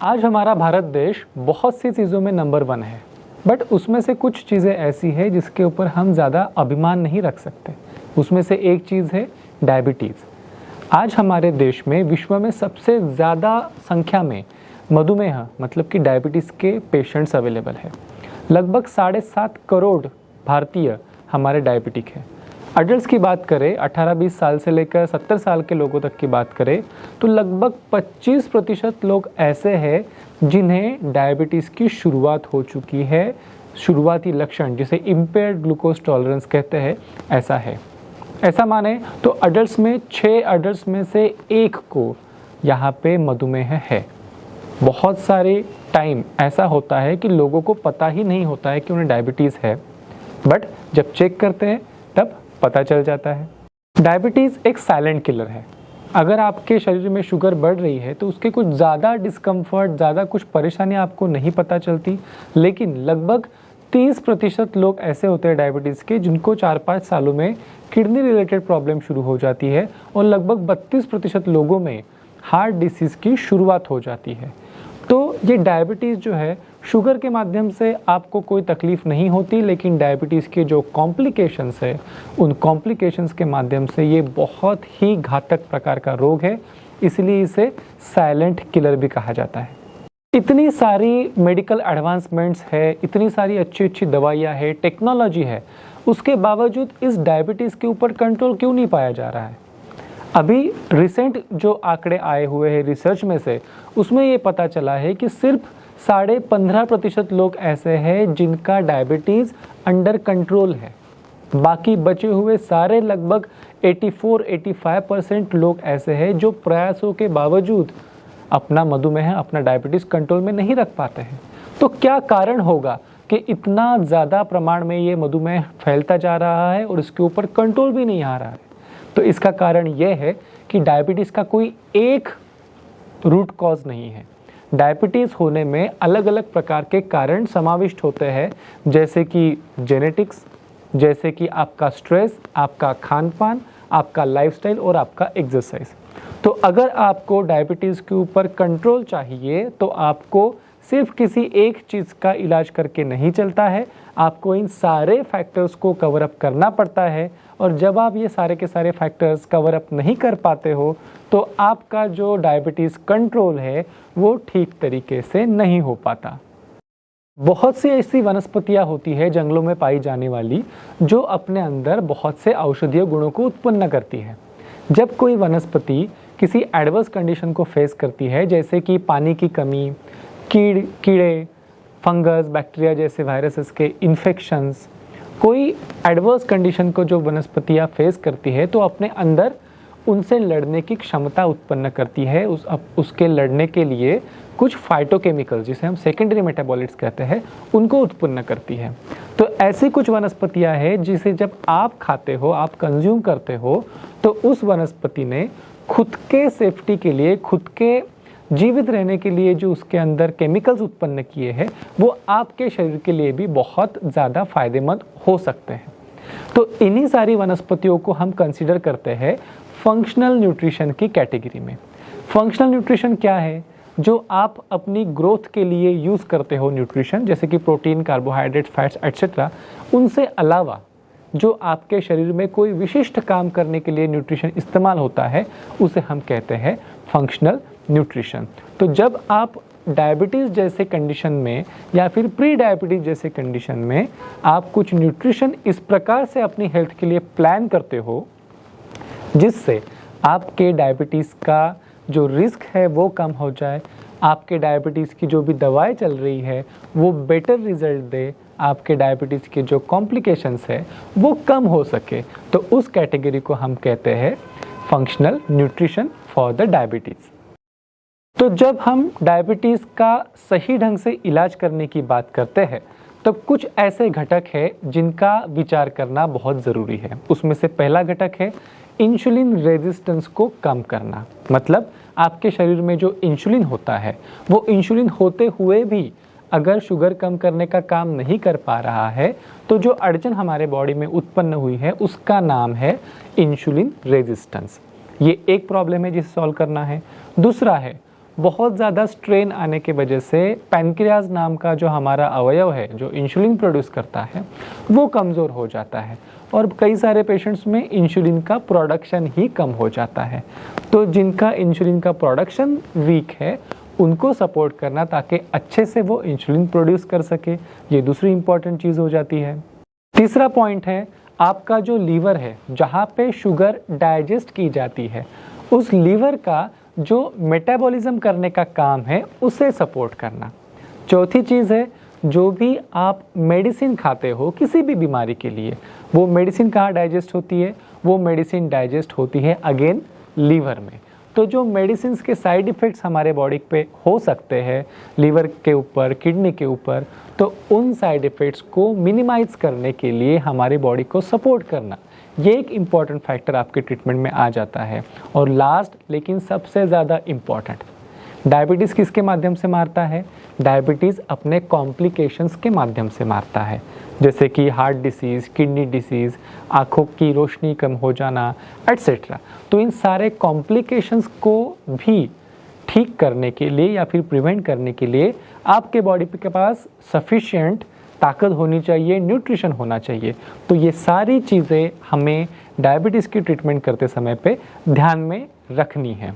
आज हमारा भारत देश बहुत सी चीज़ों में नंबर 1 है, बट उसमें से कुछ चीज़ें ऐसी है जिसके ऊपर हम ज़्यादा अभिमान नहीं रख सकते। उसमें से एक चीज़ है डायबिटीज़। आज हमारे देश में विश्व में सबसे ज़्यादा संख्या में मधुमेह मतलब कि डायबिटीज़ के पेशेंट्स अवेलेबल है। लगभग 7.5 करोड़ भारतीय हमारे डायबिटिक हैं। अडल्ट्स की बात करें, 18-20 साल से लेकर 70 साल के लोगों तक की बात करें तो लगभग 25% लोग ऐसे हैं जिन्हें डायबिटीज़ की शुरुआत हो चुकी है। शुरुआती लक्षण जिसे इम्पेयर्ड ग्लूकोज टॉलरेंस कहते हैं, ऐसा है। ऐसा माने तो अडल्ट्स में 6 अडल्ट्स में से 1 को यहाँ पे मधुमेह है। बहुत सारे टाइम ऐसा होता है कि लोगों को पता ही नहीं होता है कि उन्हें डायबिटीज़ है, बट जब चेक करते हैं तब पता चल जाता है। डायबिटीज़ एक साइलेंट किलर है। अगर आपके शरीर में शुगर बढ़ रही है तो उसके कुछ ज़्यादा डिस्कम्फर्ट, ज़्यादा कुछ परेशानियाँ आपको नहीं पता चलती, लेकिन लगभग 30% लोग ऐसे होते हैं डायबिटीज़ के जिनको 4-5 सालों में किडनी रिलेटेड प्रॉब्लम शुरू हो जाती है और लगभग 32% लोगों में हार्ट डिसीज़ की शुरुआत हो जाती है। तो ये डायबिटीज़ जो है, शुगर के माध्यम से आपको कोई तकलीफ़ नहीं होती, लेकिन डायबिटीज़ के जो कॉम्प्लिकेशंस है, उन कॉम्प्लिकेशंस के माध्यम से ये बहुत ही घातक प्रकार का रोग है। इसलिए इसे साइलेंट किलर भी कहा जाता है। इतनी सारी मेडिकल एडवांसमेंट्स है, इतनी सारी अच्छी अच्छी दवाइयाँ है, टेक्नोलॉजी है, उसके बावजूद इस डायबिटीज़ के ऊपर कंट्रोल क्यों नहीं पाया जा रहा है? अभी रिसेंट जो आंकड़े आए हुए हैं रिसर्च में से, उसमें ये पता चला है कि सिर्फ 15.5% लोग ऐसे हैं जिनका डायबिटीज़ अंडर कंट्रोल है। बाकी बचे हुए सारे लगभग 84-85% लोग ऐसे हैं जो प्रयासों के बावजूद अपना मधुमेह, अपना डायबिटीज़ कंट्रोल में नहीं रख पाते हैं। तो क्या कारण होगा कि इतना ज़्यादा प्रमाण में ये मधुमेह फैलता जा रहा है और इसके ऊपर कंट्रोल भी नहीं आ रहा है? तो इसका कारण यह है कि डायबिटीज़ का कोई एक रूट कॉज नहीं है। डायबिटीज़ होने में अलग अलग प्रकार के कारण समाविष्ट होते हैं, जैसे कि जेनेटिक्स, जैसे कि आपका स्ट्रेस, आपका खान पान, आपका लाइफस्टाइल और आपका एक्सरसाइज। तो अगर आपको डायबिटीज़ के ऊपर कंट्रोल चाहिए तो आपको सिर्फ किसी एक चीज़ का इलाज करके नहीं चलता है, आपको इन सारे फैक्टर्स को कवर अप करना पड़ता है। और जब आप ये सारे के सारे फैक्टर्स कवर अप नहीं कर पाते हो तो आपका जो डायबिटीज़ कंट्रोल है वो ठीक तरीके से नहीं हो पाता। बहुत सी ऐसी वनस्पतियाँ होती है जंगलों में पाई जाने वाली, जो अपने अंदर बहुत से औषधीय गुणों को उत्पन्न करती है। जब कोई वनस्पति किसी एडवर्स कंडीशन को फेस करती है, जैसे कि पानी की कमी, कीड़े, फंगस, बैक्टीरिया जैसे वायरसेस के इन्फेक्शंस, कोई एडवर्स कंडीशन को जो वनस्पतियाँ फेस करती है तो अपने अंदर उनसे लड़ने की क्षमता उत्पन्न करती है। उसके लड़ने के लिए कुछ फाइटोकेमिकल्स, जिसे हम सेकेंडरी मेटाबॉलिट्स कहते हैं, उनको उत्पन्न करती है। तो ऐसी कुछ वनस्पतियाँ हैं जिसे जब आप खाते हो, आप कंज्यूम करते हो, तो उस वनस्पति ने खुद के सेफ्टी के लिए, खुद के जीवित रहने के लिए जो उसके अंदर केमिकल्स उत्पन्न किए हैं, वो आपके शरीर के लिए भी बहुत ज़्यादा फायदेमंद हो सकते हैं। तो इन्हीं सारी वनस्पतियों को हम कंसीडर करते हैं फंक्शनल न्यूट्रिशन की कैटेगरी में। फंक्शनल न्यूट्रिशन क्या है? जो आप अपनी ग्रोथ के लिए यूज़ करते हो न्यूट्रिशन, जैसे कि प्रोटीन, कार्बोहाइड्रेट, फैट्स एट्सेट्रा, उनसे अलावा जो आपके शरीर में कोई विशिष्ट काम करने के लिए न्यूट्रिशन इस्तेमाल होता है, उसे हम कहते हैं फंक्शनल न्यूट्रिशन। तो जब आप डायबिटीज़ जैसे कंडीशन में या फिर प्री डायबिटीज़ जैसे कंडीशन में आप कुछ न्यूट्रिशन इस प्रकार से अपनी हेल्थ के लिए प्लान करते हो जिससे आपके डायबिटीज़ का जो रिस्क है वो कम हो जाए, आपके डायबिटीज़ की जो भी दवाएं चल रही है वो बेटर रिजल्ट दे, आपके डायबिटीज़ के जो कॉम्प्लिकेशंस है वो कम हो सके, तो उस कैटेगरी को हम कहते हैं functional nutrition for the diabetes. तो जब हम डायबिटीज़ का सही ढंग से इलाज करने की बात करते हैं तो कुछ ऐसे घटक हैं जिनका विचार करना बहुत ज़रूरी है। उसमें से पहला घटक है इंसुलिन रेजिस्टेंस को कम करना। मतलब आपके शरीर में जो इंसुलिन होता है वो इंसुलिन होते हुए भी अगर शुगर कम करने का काम नहीं कर पा रहा है तो जो अड़चन हमारे बॉडी में उत्पन्न हुई है उसका नाम है इंसुलिन रेजिस्टेंस। ये एक प्रॉब्लम है जिसे सॉल्व करना है। दूसरा है बहुत ज़्यादा स्ट्रेन आने की वजह से पैनक्रियाज नाम का जो हमारा अवयव है जो इंसुलिन प्रोड्यूस करता है वो कमज़ोर हो जाता है और कई सारे पेशेंट्स में इंसुलिन का प्रोडक्शन ही कम हो जाता है। तो जिनका इंसुलिन का प्रोडक्शन वीक है उनको सपोर्ट करना ताकि अच्छे से वो इंसुलिन प्रोड्यूस कर सके, ये दूसरी इंपॉर्टेंट चीज़ हो जाती है। तीसरा पॉइंट है आपका जो लीवर है जहाँ पे शुगर डाइजेस्ट की जाती है उस लीवर का जो मेटाबॉलिज्म करने का काम है उसे सपोर्ट करना। चौथी चीज़ है जो भी आप मेडिसिन खाते हो किसी भी बीमारी के लिए, वो मेडिसिन कहाँ डाइजेस्ट होती है, वो मेडिसिन डाइजेस्ट होती है अगेन लीवर में। तो जो मेडिसिन के साइड इफ़ेक्ट्स हमारे बॉडी पे हो सकते हैं लीवर के ऊपर, किडनी के ऊपर, तो उन साइड इफ़ेक्ट्स को मिनिमाइज करने के लिए हमारी बॉडी को सपोर्ट करना, ये एक इम्पॉर्टेंट फैक्टर आपके ट्रीटमेंट में आ जाता है। और लास्ट लेकिन सबसे ज़्यादा इम्पॉर्टेंट, डायबिटीज़ किसके माध्यम से मारता है? डायबिटीज़ अपने कॉम्प्लिकेशंस के माध्यम से मारता है, जैसे कि हार्ट डिसीज़, किडनी डिसीज़, आँखों की रोशनी कम हो जाना एट्सेट्रा। तो इन सारे कॉम्प्लिकेशंस को भी ठीक करने के लिए या फिर प्रिवेंट करने के लिए आपके बॉडी के पास सफिशिएंट ताकत होनी चाहिए, न्यूट्रिशन होना चाहिए। तो ये सारी चीज़ें हमें डायबिटीज़ की ट्रीटमेंट करते समय पे ध्यान में रखनी है।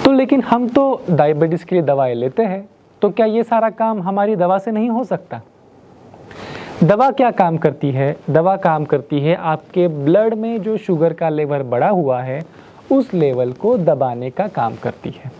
तो लेकिन हम तो डायबिटीज़ के लिए दवाएं लेते हैं, तो क्या ये सारा काम हमारी दवा से नहीं हो सकता? दवा क्या काम करती है? दवा काम करती है आपके ब्लड में जो शुगर का लेवल बढ़ा हुआ है उस लेवल को दबाने का काम करती है।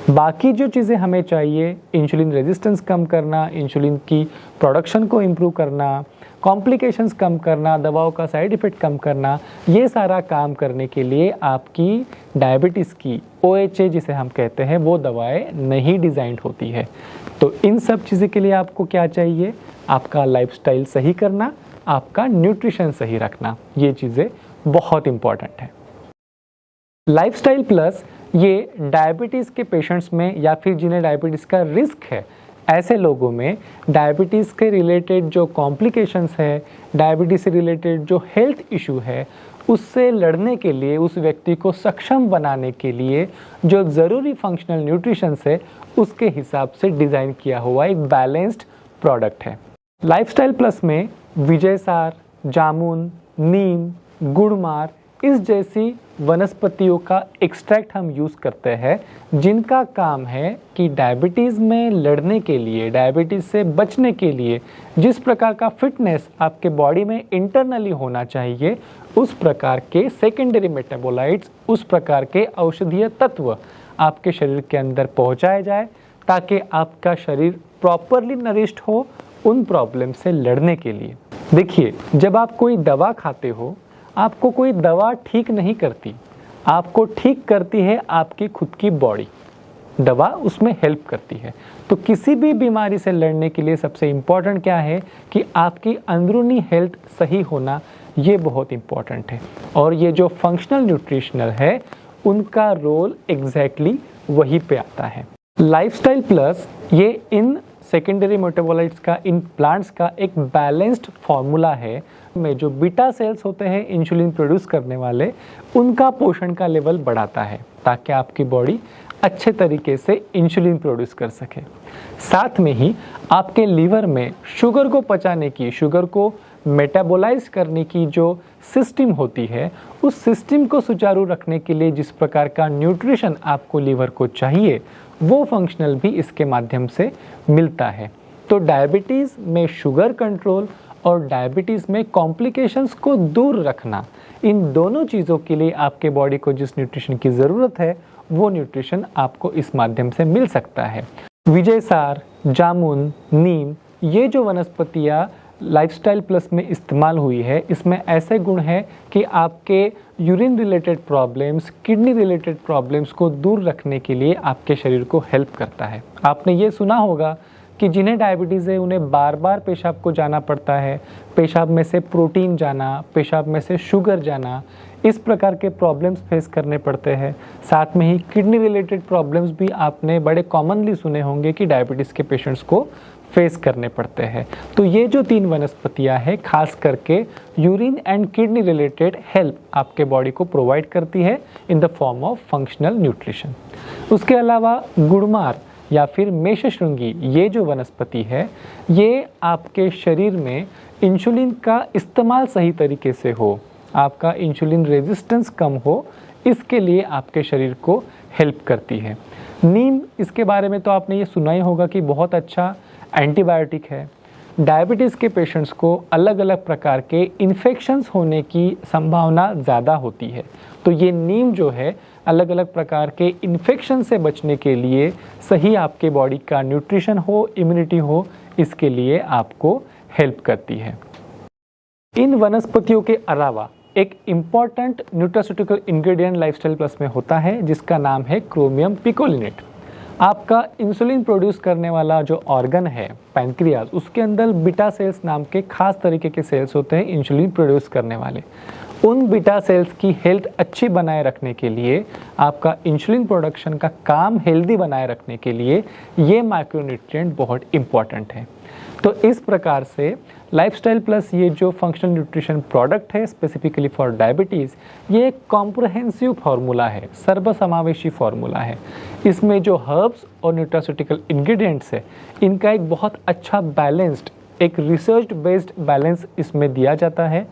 बाकी जो चीज़ें हमें चाहिए, इंसुलिन रेजिस्टेंस कम करना, इंसुलिन की प्रोडक्शन को इम्प्रूव करना, कॉम्प्लिकेशंस कम करना, दवाओं का साइड इफ़ेक्ट कम करना, ये सारा काम करने के लिए आपकी डायबिटीज़ की OHA जिसे हम कहते हैं वो दवाएं नहीं डिज़ाइंड होती है। तो इन सब चीज़ें के लिए आपको क्या चाहिए? आपका लाइफस्टाइल सही करना, आपका न्यूट्रिशन सही रखना, ये चीज़ें बहुत इम्पॉर्टेंट है। लाइफस्टाइल प्लस ये डायबिटीज़ के पेशेंट्स में या फिर जिन्हें डायबिटीज़ का रिस्क है ऐसे लोगों में डायबिटीज़ के रिलेटेड जो कॉम्प्लिकेशंस है, डायबिटीज़ से रिलेटेड जो हेल्थ इशू है उससे लड़ने के लिए, उस व्यक्ति को सक्षम बनाने के लिए जो ज़रूरी फंक्शनल न्यूट्रिशन है उसके हिसाब से डिज़ाइन किया हुआ एक बैलेंस्ड प्रोडक्ट है। लाइफस्टाइल प्लस में विजयसार, जामुन, नीम, गुड़मार इस जैसी वनस्पतियों का एक्सट्रैक्ट हम यूज़ करते हैं जिनका काम है कि डायबिटीज़ में लड़ने के लिए, डायबिटीज़ से बचने के लिए जिस प्रकार का फिटनेस आपके बॉडी में इंटरनली होना चाहिए उस प्रकार के सेकेंडरी मेटाबोलाइट्स, उस प्रकार के औषधीय तत्व आपके शरीर के अंदर पहुंचाए जाए ताकि आपका शरीर प्रॉपरली नरिश्ड हो उन प्रॉब्लम से लड़ने के लिए। देखिए, जब आप कोई दवा खाते हो आपको कोई दवा ठीक नहीं करती, आपको ठीक करती है आपकी खुद की बॉडी, दवा उसमें हेल्प करती है। तो किसी भी बीमारी से लड़ने के लिए सबसे इम्पॉर्टेंट क्या है कि आपकी अंदरूनी हेल्थ सही होना, ये बहुत इम्पॉर्टेंट है। और ये जो फंक्शनल न्यूट्रिशनल है उनका रोल एग्जैक्टली वही पे आता है। लाइफस्टाइल प्लस ये इन सेकेंडरी मेटाबोलाइट्स का, इन प्लांट्स का एक बैलेंस्ड फार्मूला है में जो बीटा सेल्स होते हैं इंसुलिन प्रोड्यूस करने वाले, उनका पोषण का लेवल बढ़ाता है ताकि आपकी बॉडी अच्छे तरीके से इंसुलिन प्रोड्यूस कर सके। साथ में ही आपके लीवर में शुगर को पचाने की, शुगर को मेटाबोलाइज करने की जो सिस्टम होती है उस सिस्टम को सुचारू रखने के लिए जिस प्रकार का न्यूट्रिशन आपको लीवर को चाहिए वो फंक्शनल भी इसके माध्यम से मिलता है। तो डायबिटीज़ में शुगर कंट्रोल और डायबिटीज़ में कॉम्प्लिकेशंस को दूर रखना, इन दोनों चीज़ों के लिए आपके बॉडी को जिस न्यूट्रिशन की ज़रूरत है वो न्यूट्रिशन आपको इस माध्यम से मिल सकता है। विजयसार, जामुन, नीम, ये जो वनस्पतियाँ लाइफस्टाइल प्लस में इस्तेमाल हुई है इसमें ऐसे गुण हैं कि आपके urine related problems, kidney related problems को दूर रखने के लिए आपके शरीर को हेल्प करता है। आपने ये सुना होगा कि जिन्हें डायबिटीज़ है उन्हें बार बार पेशाब को जाना पड़ता है, पेशाब में से प्रोटीन जाना, पेशाब में से शुगर जाना, इस प्रकार के प्रॉब्लम्स फेस करने पड़ते हैं। साथ में ही किडनी रिलेटेड प्रॉब्लम्स भी आपने बड़े कॉमनली सुने होंगे कि डायबिटीज़ के पेशेंट्स को फेस करने पड़ते हैं। तो ये जो 3 वनस्पतियाँ हैं खास करके urine and kidney related help आपके बॉडी को प्रोवाइड करती है in the form of functional nutrition. उसके अलावा गुड़मार या फिर मेषशृंगी ये जो वनस्पति है, ये आपके शरीर में इंसुलिन का इस्तेमाल सही तरीके से हो, आपका इंसुलिन रेजिस्टेंस कम हो, इसके लिए आपके शरीर को हेल्प करती है। नीम, इसके बारे में तो आपने ये सुना ही होगा कि बहुत अच्छा एंटीबायोटिक है। डायबिटीज़ के पेशेंट्स को अलग अलग प्रकार के इन्फेक्शंस होने की संभावना ज़्यादा होती है, तो ये नीम जो है अलग अलग प्रकार के इन्फेक्शन से बचने के लिए, सही आपके बॉडी का न्यूट्रिशन हो, इम्यूनिटी हो, इसके लिए आपको हेल्प करती है। इन वनस्पतियों के अलावा एक important nutraceutical ingredient lifestyle plus में होता है जिसका नाम है क्रोमियम पिकोलिनेट। आपका इंसुलिन प्रोड्यूस करने वाला जो ऑर्गन है पैंक्रियाज, उसके अंदर बीटा सेल्स नाम के खास तरीके के सेल्स होते हैं इंसुलिन प्रोड्यूस करने वाले। उन बीटा सेल्स की हेल्थ अच्छी बनाए रखने के लिए, आपका इंसुलिन प्रोडक्शन का काम हेल्दी बनाए रखने के लिए ये माइक्रोन्यूट्रिएंट बहुत इम्पॉर्टेंट है। तो इस प्रकार से लाइफस्टाइल प्लस ये जो फंक्शनल न्यूट्रिशन प्रोडक्ट है स्पेसिफिकली फॉर डायबिटीज़, ये एक कॉम्प्रहेंसिव फार्मूला है, सर्वसमावेशी फार्मूला है। इसमें जो हर्ब्स और न्यूट्रास्यूटिकल इंग्रेडिएंट्स है, इनका एक बहुत अच्छा बैलेंस्ड, एक रिसर्च बेस्ड बैलेंस इसमें दिया जाता है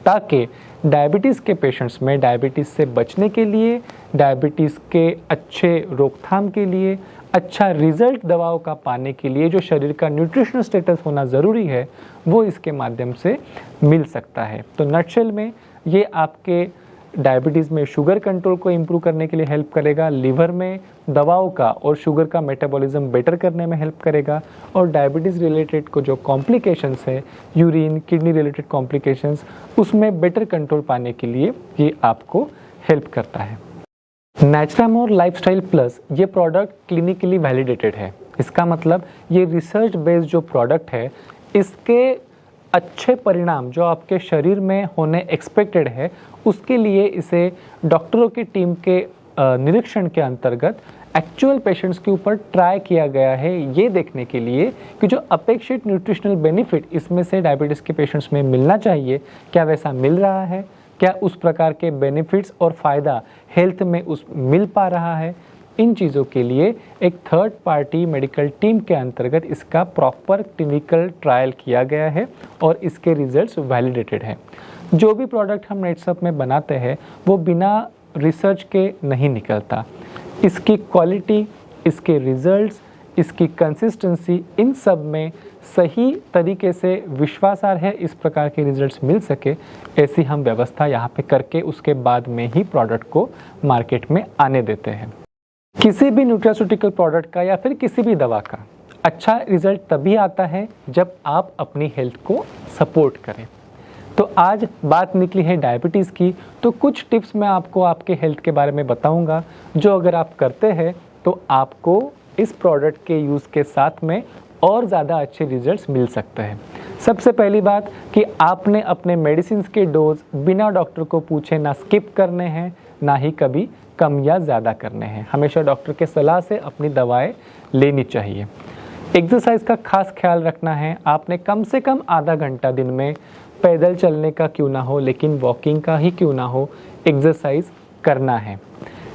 ताकि डायबिटीज़ के पेशेंट्स में डायबिटीज़ से बचने के लिए, डायबिटीज़ के अच्छे रोकथाम के लिए, अच्छा रिजल्ट दवाओं का पाने के लिए जो शरीर का न्यूट्रिशनल स्टेटस होना ज़रूरी है, वो इसके माध्यम से मिल सकता है। तो नटशेल में ये आपके डायबिटीज़ में शुगर कंट्रोल को इम्प्रूव करने के लिए हेल्प करेगा, लिवर में दवाओं का और शुगर का मेटाबॉलिज्म बेटर करने में हेल्प करेगा, और डायबिटीज़ रिलेटेड को जो कॉम्प्लिकेशंस है, यूरिन किडनी रिलेटेड कॉम्प्लिकेशंस, उसमें बेटर कंट्रोल पाने के लिए ये आपको हेल्प करता है। नेचुरामोर लाइफस्टाइल प्लस ये प्रोडक्ट क्लिनिकली वैलिडेटेड है। इसका मतलब ये रिसर्च बेस्ड जो प्रोडक्ट है, इसके अच्छे परिणाम जो आपके शरीर में होने एक्सपेक्टेड है, उसके लिए इसे डॉक्टरों की टीम के निरीक्षण के अंतर्गत एक्चुअल पेशेंट्स के ऊपर ट्राई किया गया है, ये देखने के लिए कि जो अपेक्षित न्यूट्रिशनल बेनिफिट इसमें से डायबिटीज़ के पेशेंट्स में मिलना चाहिए, क्या वैसा मिल रहा है, क्या उस प्रकार के बेनिफिट्स और फ़ायदा हेल्थ में उस मिल पा रहा है। इन चीज़ों के लिए एक थर्ड पार्टी मेडिकल टीम के अंतर्गत इसका प्रॉपर क्लिनिकल ट्रायल किया गया है और इसके रिजल्ट्स वैलिडेटेड हैं। जो भी प्रोडक्ट हम नेटसप में बनाते हैं वो बिना रिसर्च के नहीं निकलता। इसकी क्वालिटी, इसके रिजल्ट्स, इसकी कंसिस्टेंसी, इन सब में सही तरीके से विश्वासार्ह है इस प्रकार के रिजल्ट्स मिल सके, ऐसी हम व्यवस्था यहाँ पे करके उसके बाद में ही प्रोडक्ट को मार्केट में आने देते हैं। किसी भी न्यूट्रास्यूटिकल प्रोडक्ट का या फिर किसी भी दवा का अच्छा रिजल्ट तभी आता है जब आप अपनी हेल्थ को सपोर्ट करें। तो आज बात निकली है डायबिटीज़ की, तो कुछ टिप्स मैं आपको आपके हेल्थ के बारे में बताऊंगा जो अगर आप करते हैं तो आपको इस प्रोडक्ट के यूज़ के साथ में और ज़्यादा अच्छे रिजल्ट्स मिल सकते हैं। सबसे पहली बात कि आपने अपने मेडिसिन के डोज बिना डॉक्टर को पूछे ना स्किप करने हैं, ना ही कभी कम या ज़्यादा करने हैं। हमेशा डॉक्टर के सलाह से अपनी दवाएं लेनी चाहिए। एक्सरसाइज का खास ख्याल रखना है। आपने कम से कम आधा घंटा दिन में पैदल चलने का क्यों ना हो, लेकिन वॉकिंग का ही क्यों ना हो, एक्सरसाइज करना है।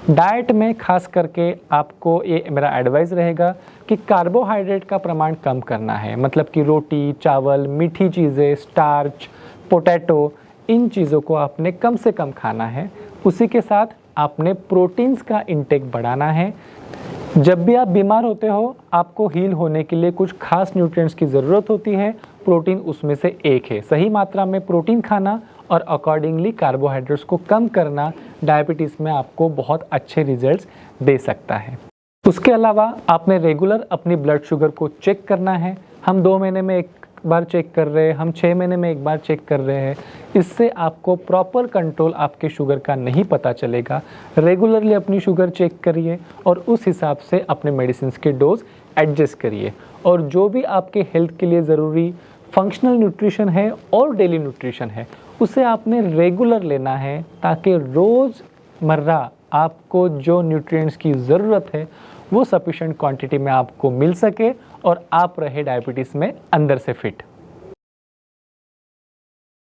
डाइट में खास करके आपको ये मेरा एडवाइस रहेगा कि कार्बोहाइड्रेट का प्रमाण कम करना है। मतलब कि रोटी, चावल, मीठी चीज़ें, स्टार्च, पोटैटो, इन चीज़ों को आपने कम से कम खाना है। उसी के साथ आपने प्रोटीन्स का इंटेक बढ़ाना है। जब भी आप बीमार होते हो, आपको हील होने के लिए कुछ खास न्यूट्रिएंट्स की ज़रूरत होती है, प्रोटीन उसमें से एक है। सही मात्रा में प्रोटीन खाना और अकॉर्डिंगली कार्बोहाइड्रेट्स को कम करना डायबिटीज़ में आपको बहुत अच्छे रिजल्ट्स दे सकता है। उसके अलावा आपने रेगुलर अपनी ब्लड शुगर को चेक करना है। हम 2 महीने में एक बार चेक कर रहे हैं, हम 6 महीने में एक बार चेक कर रहे हैं। इससे आपको प्रॉपर कंट्रोल आपके शुगर का नहीं पता चलेगा। रेगुलरली अपनी शुगर चेक करिए और उस हिसाब से अपने मेडिसिन के डोज एडजस्ट करिए। और जो भी आपके हेल्थ के लिए ज़रूरी फंक्शनल न्यूट्रिशन है और डेली न्यूट्रिशन है, उसे आपने रेगुलर लेना है ताकि रोज़मर्रा आपको जो न्यूट्रिएंट्स की ज़रूरत है वो सफिशेंट क्वांटिटी में आपको मिल सके और आप रहे डायबिटीज़ में अंदर से फिट।